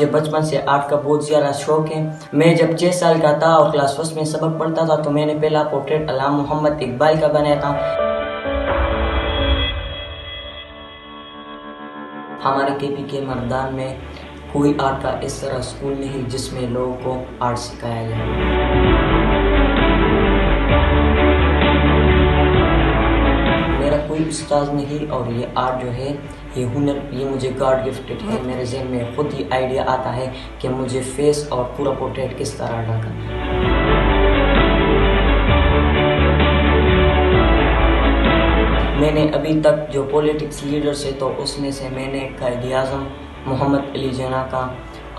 मुझे बचपन से आर्ट का बहुत ज़्यादा शौक है। मैं जब 6 साल का था और क्लास 1 में सबक पढ़ता था तो मैंने पहला पोर्ट्रेट अल्लामा मोहम्मद इकबाल का बनाया था। हमारे केपी के मर्दान में कोई आर्ट का इस तरह स्कूल नहीं जिसमें लोगों को आर्ट सिखाया जाए। मेरा कोई उस्ताद नहीं और ये आर्ट जो है, ये हुनर, ये मुझे गॉड गिफ्टेड है। मेरे ज़हन में खुद ही आइडिया आता है कि मुझे फेस और पूरा पोर्ट्रेट किस तरह ड्रा करना है। मैंने अभी तक जो पॉलिटिक्स लीडर्स है तो उसमें से मैंने कायद आज़म मोहम्मद अली जिन्ना का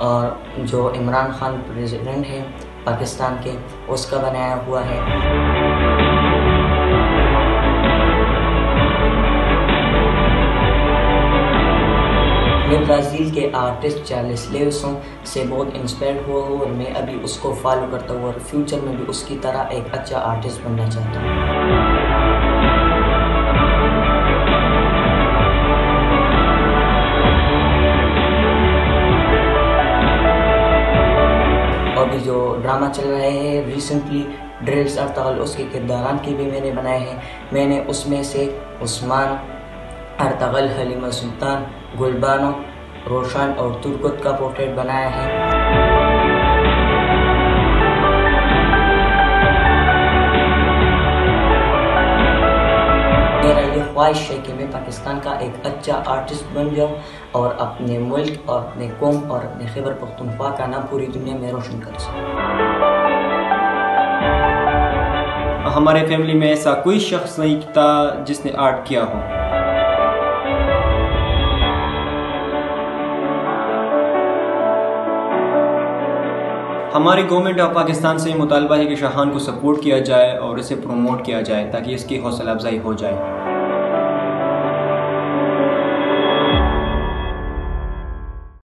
और जो इमरान खान प्रेसिडेंट है पाकिस्तान के, उसका बनाया हुआ है। मैं ब्राज़ील के आर्टिस्ट चार्ल्स लेविसों से बहुत इंस्पायर्ड हुआ हूँ और मैं अभी उसको फॉलो करता हूँ और फ्यूचर में भी उसकी तरह एक अच्छा आर्टिस्ट बनना चाहता हूँ। अभी जो ड्रामा चल रहे हैं रिसेंटली ड्रेस अर्तगल, उसके किरदारान के भी मैंने बनाए हैं। मैंने उसमें से उस्मान, अर्तगल, हलीमा सुल्तान, गुलबानो, रोशन और तुर्कत का पोर्ट्रेट बनाया है। मेरा ये ख्वाहिश है कि मैं पाकिस्तान का एक अच्छा आर्टिस्ट बन जाऊं और अपने मुल्क और अपने कौम और अपने खैबर पख्तूनख्वा का नाम पूरी दुनिया में रोशन कर सकूं। हमारे फैमिली में ऐसा कोई शख्स नहीं था जिसने आर्ट किया हो। हमारी गवर्नमेंट ऑफ पाकिस्तान से मुतालबा है कि शाहान को सपोर्ट किया जाए और इसे प्रमोट किया जाए ताकि इसकी हौसला अफजाई हो जाए।